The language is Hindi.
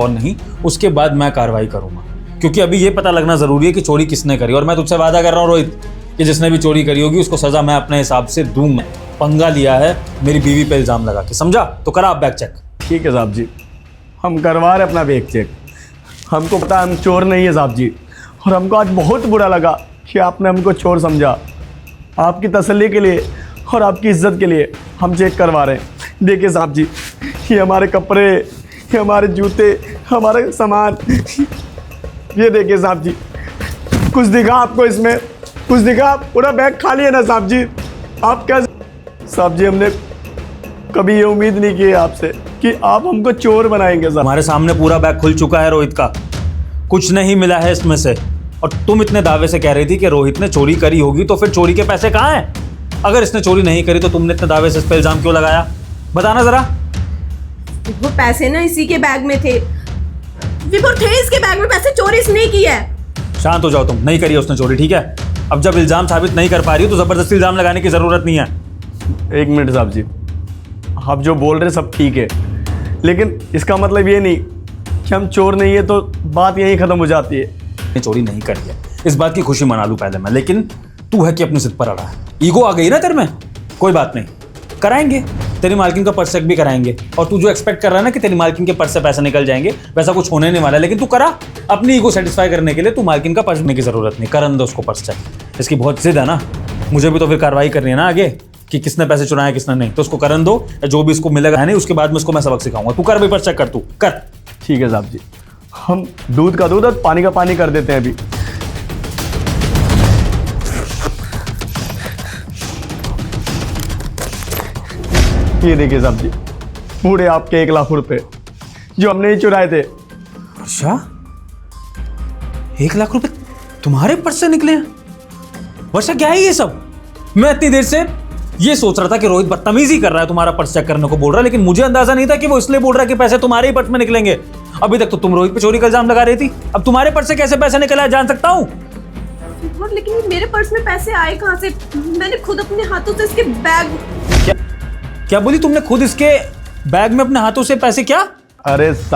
और नहीं, उसके बाद मैं कार्रवाई करूंगा, क्योंकि अभी ये पता लगना जरूरी है कि चोरी किसने करी। और मैं तुझसे वादा कर रहा हूँ रोहित कि जिसने भी चोरी करी होगी उसको सजा मैं अपने हिसाब से दूंगा। पंगा लिया है मेरी बीवी पे इल्जाम लगा के, समझा? तो करा आप बैग चेक। ठीक है साहब जी, हम करवा रहे अपना बैग चेक। हमको पता है हम चोर नहीं है साहब जी, और हमको आज बहुत बुरा लगा कि आपने हमको चोर समझा। आपकी तसल्ली के लिए और आपकी इज्जत के लिए हम चेक करवा रहे हैं। देखिए साहब जी, ये हमारे कपड़े, ये हमारे जूते, हमारे सामान, ये देखिए साहब जी। कुछ दिखा आपको इसमें? कुछ दिखा? पूरा बैग खाली है ना साहब जी? आप क्या साहब जी, हमने कभी ये उम्मीद नहीं की है आपसे कि आप हमको चोर बनाएंगे साहब। हमारे सामने पूरा बैग खुल चुका है रोहित का, कुछ नहीं मिला है इसमें से। और तुम इतने दावे से कह रही थी कि रोहित ने चोरी करी होगी, तो फिर चोरी के पैसे कहाँ हैं? अगर इसने चोरी नहीं करी तो तुमने इतने दावे से इस पे इल्जाम क्यों लगाया? बताना जरा। वो पैसे ना इसी के बैग में थे, विपुल थे इसके बैग में पैसे, चोरी इसने की है। शांत हो जाओ, तुम नहीं करी है उसने चोरी, ठीक है? अब जब इल्जाम साबित नहीं कर पा रही हो तो जबरदस्ती इल्जाम लगाने की जरूरत नहीं है। एक मिनट साहब जी, आप जो बोल रहे सब ठीक है, लेकिन इसका मतलब ये नहीं कि हम चोर नहीं है तो बात यहीं खत्म हो जाती है। चोरी नहीं करी है, इस बात की खुशी मना लूं पहले मैं, लेकिन तू है कि अपनी जिद पर अड़ा है। ईगो आ गई ना तेरे में। कोई बात नहीं, कराएंगे, तेरी मालकिन का पर्स चेक भी कराएंगे। और तू जो एक्सपेक्ट कर रहा है ना कि तेरी मालकिन के पर्स से पैसे निकल जाएंगे, वैसा कुछ होने नहीं वाला है। लेकिन तू करा, अपनी ईगो सेटिस्फाई करने के लिए तू मालकिन का पर्स देने की जरूरत नहीं, करन दो उसको पर्स चेक। इसकी बहुत जिद है ना, मुझे भी तो फिर कार्रवाई करनी है ना आगे कि किसने पैसे चुराए किसने नहीं। तो उसको करन दो, जो भी इसको मिलेगा है नहीं, उसके बाद में उसको मैं सबक सिखाऊंगा। तू कर भाई, पर्स चेक कर, तू कर। ठीक है साहब जी, हम दूध का दूध और पानी का पानी कर देते हैं अभी। ये देखिए साहब जी, पूरे आपके 1 लाख रुपए जो हमने ही चुराए थे। अच्छा, 1 लाख रुपए तुम्हारे पर्स से निकले हैं? वर्षा क्या है ये सब? मैं इतनी देर से ये सोच रहा था कि रोहित बदतमीजी कर रहा है, तुम्हारा पर्स चेक करने को बोल रहा है, लेकिन मुझे अंदाजा नहीं था कि वो इसलिए बोल रहा है कि पैसे तुम्हारे ही पर्स में निकलेंगे। अभी तक तो तुम रोहित पे चोरी का इल्जाम लगा रही थी, अब तुम्हारे पर्स से कैसे पैसे निकला है जान सकता हूँ? लेकिन ये मेरे पर्स में पैसे आए कहाँ से? मैंने खुद अपने हाथों से इसके बैग। क्या बोली तुमने? खुद इसके बैग में अपने हाथों से पैसे? क्या? अरे